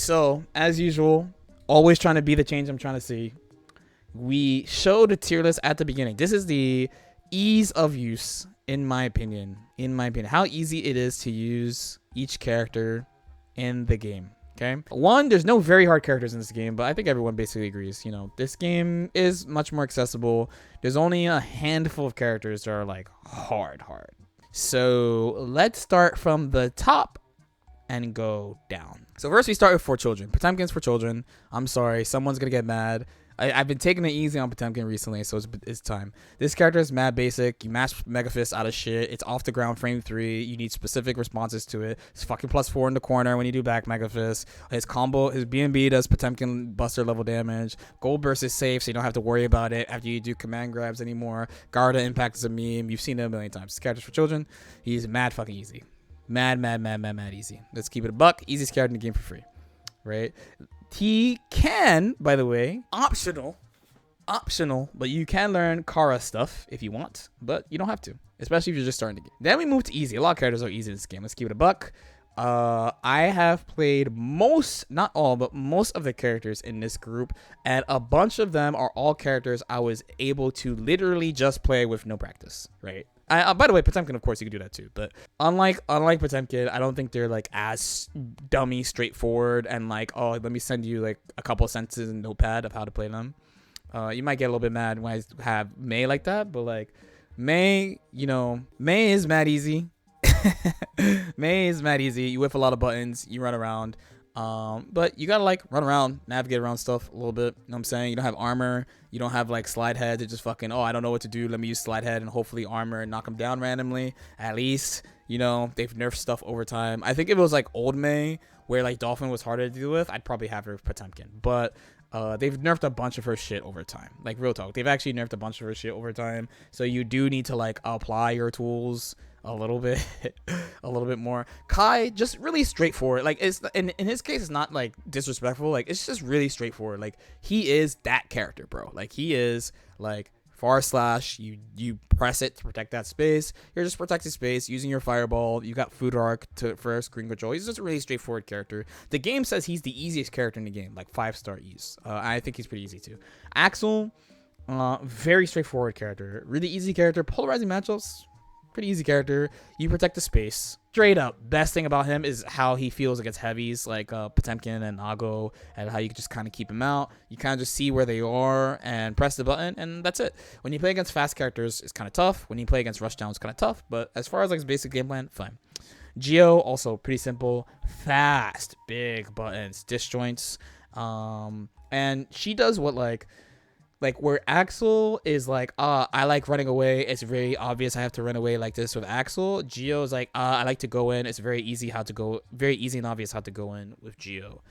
So as usual, always trying to be the change I'm trying to see. We showed a tier list at the beginning. This is the ease of use, in my opinion. How easy it is to use each character in the game. Okay. One, there's no very hard characters in this game, but I think everyone basically agrees. You know, this game is much more accessible. There's only a handful of characters that are like hard. So let's start from the top and go down. So first we start with For Children. Potemkin's for children. I'm sorry, someone's gonna get mad. I've been taking it easy on Potemkin recently, so it's time. This character is mad basic. You mash Mega Fist out of shit. It's off the ground frame 3. You need specific responses to it. It's fucking +4 in the corner when you do back Mega Fist. His combo, his B&B does Potemkin Buster level damage. Gold Burst is safe, so you don't have to worry about it after you do command grabs anymore. Garda Impact is a meme. You've seen it a million times. This character's for children. He's mad fucking easy. Mad easy. Let's keep it a buck. Easiest character in the game for free. Right? He can, by the way, optional, but you can learn Kara stuff if you want, but you don't have to, especially if you're just starting the game. Then we move to easy. A lot of characters are easy in this game. Let's keep it a buck. I have played not all, but most of the characters in this group, and a bunch of them are all characters I was able to literally just play with no practice, right? By the way, Potemkin, of course, you can do that too. But unlike Potemkin, I don't think they're like as dummy straightforward and like, oh, let me send you like a couple of sentences in Notepad of how to play them. You might get a little bit mad when I have Mei like that, but like Mei is mad easy. Mei is mad easy. You whip a lot of buttons, you run around. But you gotta like run around, navigate around stuff a little bit. You know what I'm saying? You don't have armor. You don't have like slide head to just fucking, oh, I don't know what to do. Let me use slide head and hopefully armor and knock them down randomly. At least, you know, they've nerfed stuff over time. I think if it was like old Mei where like Dolphin was harder to deal with, I'd probably have her with Potemkin. But they've nerfed a bunch of her shit over time. Like real talk. They've actually nerfed a bunch of her shit over time. So you do need to like apply your tools a little bit more. Kai, just really straightforward. Like it's in his case, it's not like disrespectful. Like it's just really straightforward. Like he is that character, bro. Like he is like /. You press it to protect that space. You're just protecting space using your fireball. You got food arc for screen control. He's just a really straightforward character. The game says he's the easiest character in the game, like 5-star ease. I think he's pretty easy too. Axel, very straightforward character, really easy character. Polarizing matchups. Pretty easy character. You protect the space. Straight up, best thing about him is how he feels against heavies like Potemkin and Nago, and how you can just kind of keep him out. You kind of just see where they are and press the button, and that's it. When you play against fast characters, it's kind of tough. When you play against rushdown, it's kind of tough. But as far as like his basic game plan, fine. Geo, also pretty simple. Fast, big buttons, disjoints. And she does what like where Axel is like, I like running away. It's very obvious I have to run away like this with Axel. Geo is like, I like to go in. It's very easy and obvious how to go in with Geo,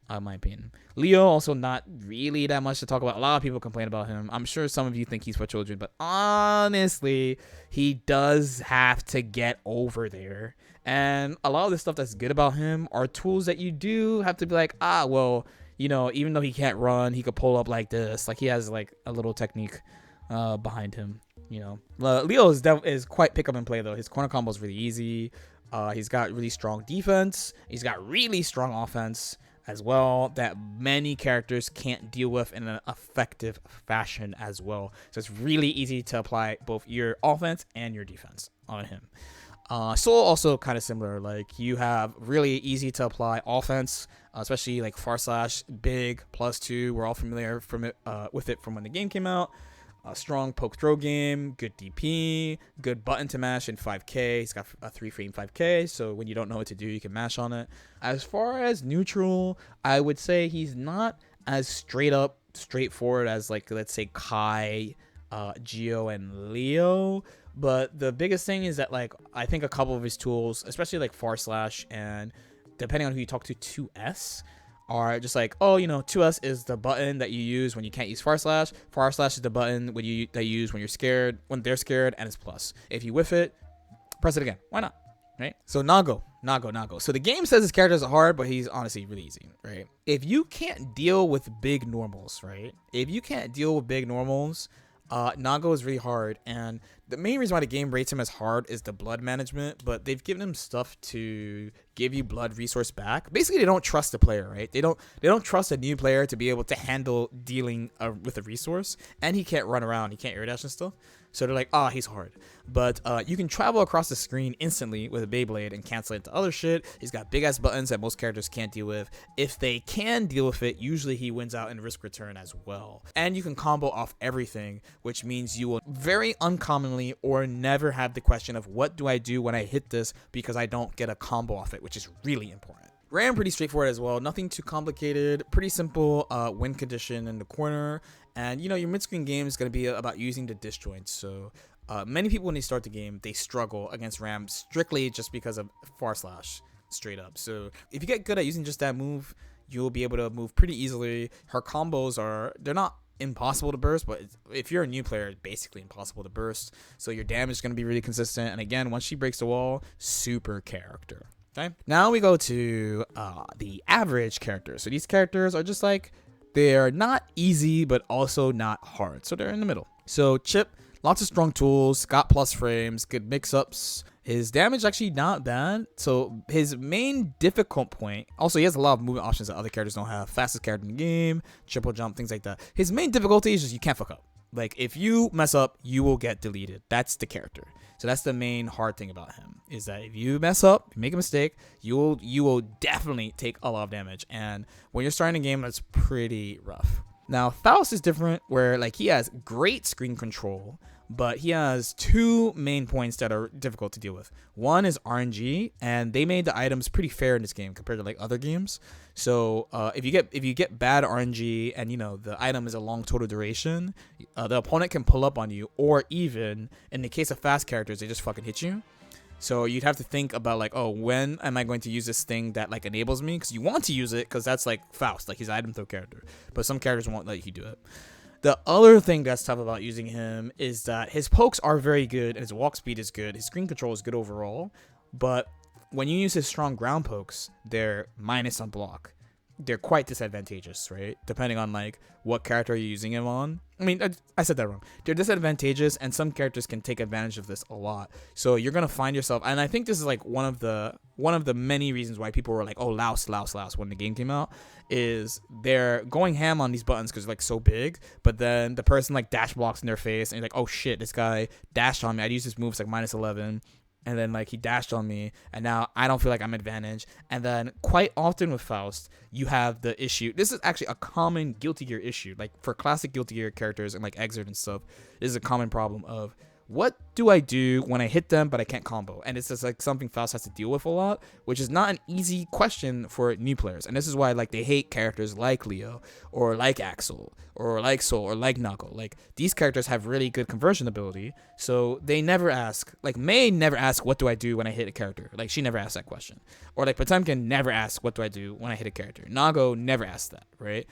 in my opinion. Leo, also not really that much to talk about. A lot of people complain about him. I'm sure some of you think he's for children, but honestly, he does have to get over there. And a lot of the stuff that's good about him are tools that you do have to be like, well, you know, even though he can't run, he could pull up like this. Like he has like a little technique behind him, you know. Leo is quite pick up and play though. His corner combo is really easy. He's got really strong defense. He's got really strong offense as well that many characters can't deal with in an effective fashion as well. So it's really easy to apply both your offense and your defense on him. Soul also kind of similar. Like you have really easy to apply offense, especially like /, big, +2. We're all familiar with it from when the game came out. Strong poke throw game, good DP, good button to mash in 5K. He's got a 3-frame 5K, so when you don't know what to do, you can mash on it. As far as neutral, I would say he's not as straightforward as like, let's say Kai, Geo, and Leo. But the biggest thing is that like I think a couple of his tools, especially like / and depending on who you talk to, 2S, are just like, oh, you know, 2S is the button that you use when you can't use /. / is the button that you use when you're scared, when they're scared, and it's plus. If you whiff it, press it again. Why not? Right? So Nago. So the game says his characters are hard, but he's honestly really easy, right? If you can't deal with big normals, right? Nago is really hard, and The main reason why the game rates him as hard is the blood management, but they've given him stuff to give you blood resource back. Basically, they don't trust the player, right? They don't trust a new player to be able to handle dealing with a resource, and he can't run around, he can't air dash and stuff. So they're like, he's hard. But you can travel across the screen instantly with a Beyblade and cancel it into other shit. He's got big-ass buttons that most characters can't deal with. If they can deal with it, usually he wins out in risk return as well. And you can combo off everything, which means you will very uncommonly or never have the question of what do I do when I hit this because I don't get a combo off it, which is really important. Ram pretty straightforward as well. Nothing too complicated. Pretty simple win condition in the corner. And, your mid-screen game is going to be about using the disjoints. So many people, when they start the game, they struggle against Ram strictly just because of far slash, straight up. So if you get good at using just that move, you'll be able to move pretty easily. Her combos they're not impossible to burst, but if you're a new player, it's basically impossible to burst. So your damage is going to be really consistent. And again, once she breaks the wall, super character. Okay. Now we go to the average characters. So these characters are just like, they're not easy, but also not hard. So they're in the middle. So Chipp, lots of strong tools, got plus frames, good mix-ups. His damage actually not bad. So his main difficult point, also he has a lot of movement options that other characters don't have. Fastest character in the game, triple jump, things like that. His main difficulty is just you can't fuck up. Like if you mess up, you will get deleted. That's the character. So that's the main hard thing about him, is that if you mess up, you make a mistake, you will definitely take a lot of damage. And when you're starting a game, that's pretty rough. Now, Faust is different, where like he has great screen control, but he has two main points that are difficult to deal with. One is RNG, and they made the items pretty fair in this game compared to like other games. So if you get bad RNG and the item is a long total duration, the opponent can pull up on you, or even in the case of fast characters, they just fucking hit you. So you'd have to think about like, when am I going to use this thing that like enables me? Because you want to use it because that's like Faust, like he's an item throw character, but some characters won't let you do it. The other thing that's tough about using him is that his pokes are very good and his walk speed is good. His screen control is good overall, but when you use his strong ground pokes, they're minus on block. They're quite disadvantageous, right? Depending on like what character you're using him on. I mean, I said that wrong. They're disadvantageous, and some characters can take advantage of this a lot. So you're gonna find yourself, and I think this is like one of the many reasons why people were like, louse when the game came out, is they're going ham on these buttons because they're like so big, but then the person like dash blocks in their face, and you're like, oh shit, this guy dashed on me. I'd use this move, it's like minus 11. And then like he dashed on me, and now I don't feel like I'm advantage. And then quite often with Faust, you have the issue. This is actually a common Guilty Gear issue. Like for classic Guilty Gear characters and like Exert and stuff, this is a common problem of what do I do when I hit them but I can't combo? And it's just like something Faust has to deal with a lot, which is not an easy question for new players. And this is why like they hate characters like Leo or like Axel or like Soul or like Nago. Like these characters have really good conversion ability, so they never ask. Like May never ask what do I do when I hit a character. Like she never asked that question. Or like Potemkin never asks what do I do when I hit a character. Nago never asks that, right?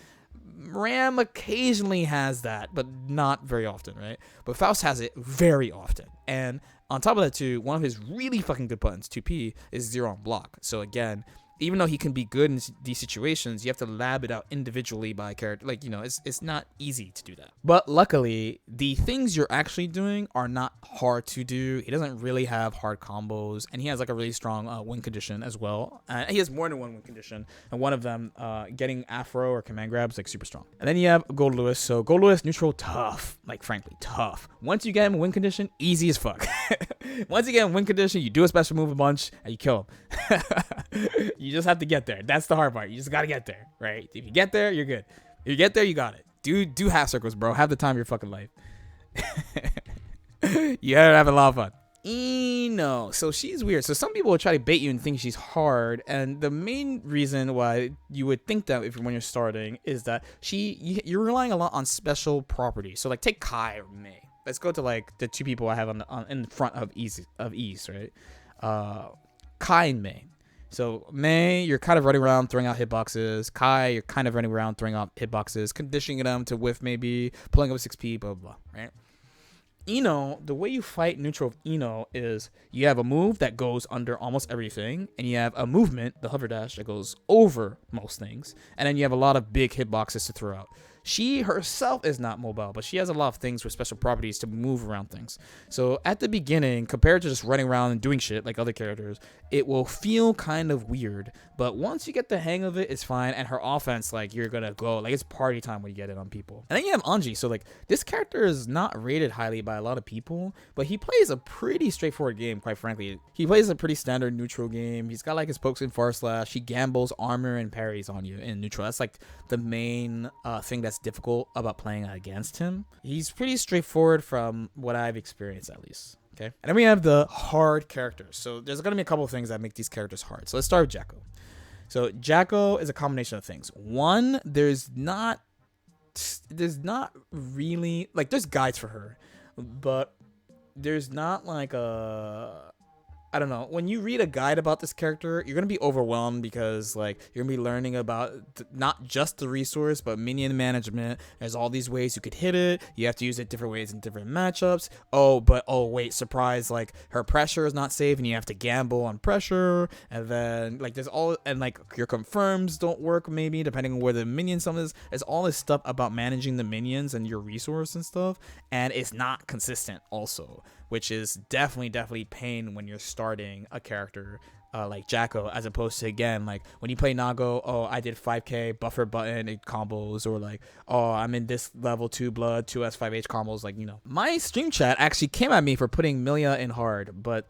Ram occasionally has that, but not very often, right? But Faust has it very often. And on top of that too, one of his really fucking good buttons, 2P, is 0 on block. So again, even though he can be good in these situations, you have to lab it out individually by character. Like, it's not easy to do that. But luckily, the things you're actually doing are not hard to do. He doesn't really have hard combos, and he has like a really strong win condition as well. He has more than one win condition, and one of them, getting Afro or command grabs, like super strong. And then you have Goldlewis. So Goldlewis, neutral, tough. Like frankly, tough. Once you get him in win condition, easy as fuck. Once you get in win condition, you do a special move a bunch, and you kill him. You just have to get there. That's the hard part. You just gotta get there, right? If you get there, you're good. If you get there, you got it. Do half circles, bro. Have the time of your fucking life. You gotta have a lot of fun. Eno. So she's weird. So some people will try to bait you and think she's hard, and the main reason why you would think that when you're starting is that you're relying a lot on special properties. So like take Kai or May. Let's go to like the two people I have in front of Ease, right? Kai and May. So May, you're kind of running around throwing out hitboxes. Kai, you're kind of running around throwing out hitboxes, conditioning them to whiff maybe, pulling up 6P, blah, blah, blah, right? Eno, the way you fight neutral with Eno is you have a move that goes under almost everything, and you have a movement, the hover dash, that goes over most things, and then you have a lot of big hitboxes to throw out. She herself is not mobile, but she has a lot of things with special properties to move around things. So at the beginning, compared to just running around and doing shit like other characters, it will feel kind of weird. But once you get the hang of it, it's fine. And her offense, like, you're gonna go, like, it's party time when you get it on people. And then you have Anji. So, like, this character is not rated highly by a lot of people, but he plays a pretty straightforward game, quite frankly. He plays a pretty standard neutral game. He's got, like, his pokes in far slash. He gambles armor and parries on you in neutral. That's, like, the main thing that's difficult about playing against him. He's pretty straightforward from what I've experienced, at least. Okay. And then we have the hard characters. So there's going to be a couple of things that make these characters hard. So let's start with Jacko. So Jacko is a combination of things. One, there's not really, like, there's guides for her, but there's not like I don't know. When you read a guide about this character, you're going to be overwhelmed because, like, you're going to be learning about not just the resource, but minion management. There's all these ways you could hit it. You have to use it different ways in different matchups. Oh, wait, surprise, like, her pressure is not safe and you have to gamble on pressure. And then, like, there's all, and, like, your confirms don't work maybe, depending on where the minion summon is. There's all this stuff about managing the minions and your resource and stuff. And it's not consistent also, which is definitely pain when you're starting a character like Jacko, as opposed to, again, like when you play Nago, oh, I did 5k buffer button it combos, or like, oh, I'm in this level 2 blood 2s 5h combos, like, you know. My stream chat actually came at me for putting Millia in hard, but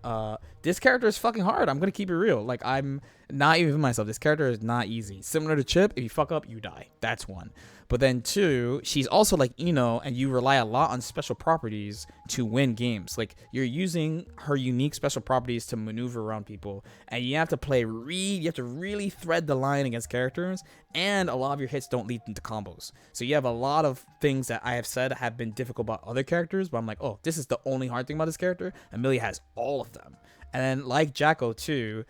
this character is fucking hard. I'm gonna keep it real. Like, I'm not even myself. This character is not easy. Similar to Chipp, if you fuck up, you die. That's one. But then two, she's also like Ino, and you rely a lot on special properties to win games. Like, you're using her unique special properties to maneuver around people, and you have to you have to really thread the line against characters, and a lot of your hits don't lead into combos. So you have a lot of things that I have said have been difficult about other characters, but I'm like, oh, this is the only hard thing about this character, and Millia has all of them. And then, like Jacko too,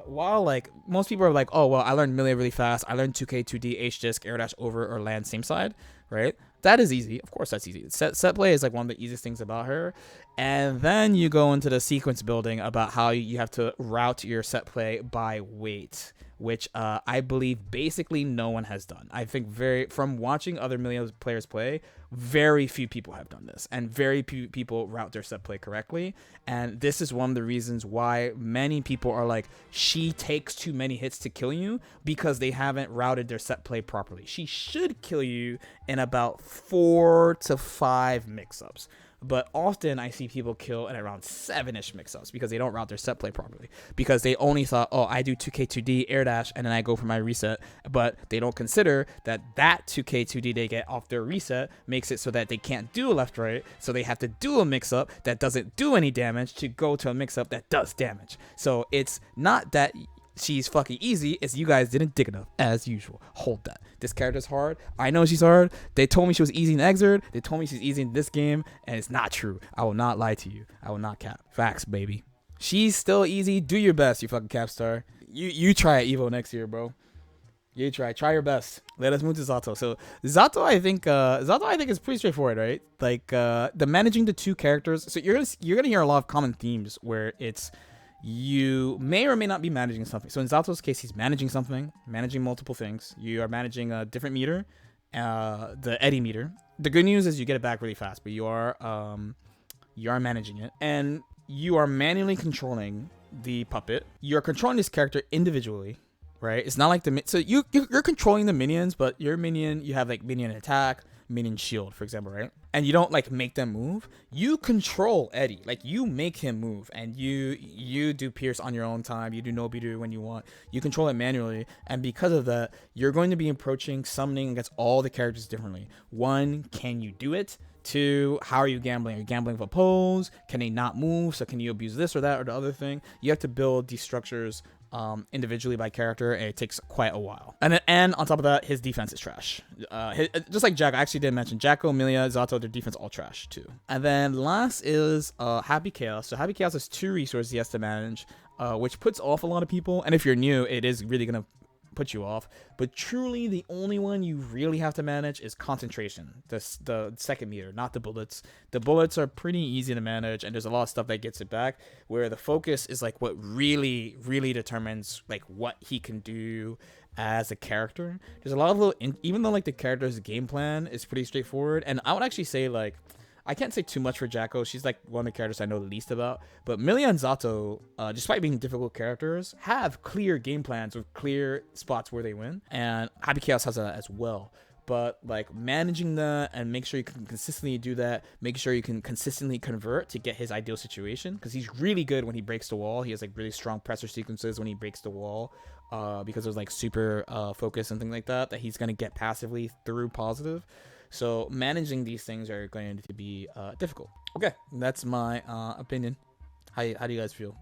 while, like, most people are like, oh, well, I learned Millia really fast. I learned 2K, 2D, H-disc, air dash over, or land same side, right? That is easy. Of course, that's easy. Set play is, like, one of the easiest things about her. And then you go into the sequence building about how you have to route your set play by weight, which I believe basically no one has done. I think from watching other Millia players play, very few people have done this, and very few people route their set play correctly. And this is one of the reasons why many people are like, she takes too many hits to kill you, because they haven't routed their set play properly. She should kill you in about 4 to 5 mix-ups. But often I see people kill in around 7-ish mix-ups because they don't route their set play properly. Because they only thought, oh, I do 2K 2D air dash and then I go for my reset. But they don't consider that 2K 2D they get off their reset makes it so that they can't do a left right. So they have to do a mix-up that doesn't do any damage to go to a mix-up that does damage. So it's not that she's fucking easy, it's you guys didn't dig enough, as usual. Hold that. This character's hard. I know she's hard. They told me she was easy in Exerd. They told me she's easy in this game, and it's not true. I will not lie to you. I will not cap. Facts, baby. She's still easy. Do your best, you fucking Capstar. You try it Evo next year, bro. You try your best. Let us move to Zato. So Zato, I think is pretty straightforward, right? Like, the managing the two characters. So you're gonna hear a lot of common themes where it's, you may or may not be managing something. So in Zato's case, he's managing something, managing multiple things. You are managing a different meter, the eddy meter. The good news is you get it back really fast, but you are managing it, and you are manually controlling the puppet. You're controlling this character individually, right? It's not like so you're controlling the minions, but your minion, you have like minion attack, minion shield, for example, right? And you don't like make them move. You control Eddie, like you make him move, and you do Pierce on your own time. You do Nobiru when you want. You control it manually, and because of that, you're going to be approaching summoning against all the characters differently. One, can you do it? Two, how are you gambling? Are you gambling for pose? Can they not move? So can you abuse this or that or the other thing? You have to build these structures individually by character, and it takes quite a while. And on top of that, his defense is trash. Just like Jacko, I actually didn't mention Jacko, Millia, Zato, their defense all trash too. And then last is Happy Chaos. So Happy Chaos has 2 resources he has to manage, which puts off a lot of people. And if you're new, it is really gonna put you off. But truly, the only one you really have to manage is concentration, the second meter, not the bullets. The bullets are pretty easy to manage, and there's a lot of stuff that gets it back, where the focus is like what really determines like what he can do as a character. There's a lot of little, even though like the character's game plan is pretty straightforward, and I would actually say like, I can't say too much for Jacko. She's like one of the characters I know the least about. But Millia and Zato, despite being difficult characters, have clear game plans with clear spots where they win. And Happy Chaos has that as well. But like managing that and make sure you can consistently do that, make sure you can consistently convert to get his ideal situation, because he's really good when he breaks the wall. He has like really strong pressure sequences when he breaks the wall, because there's like super focus and things like that he's gonna get passively through positive. So managing these things are going to be difficult. Okay, that's my opinion. How do you guys feel?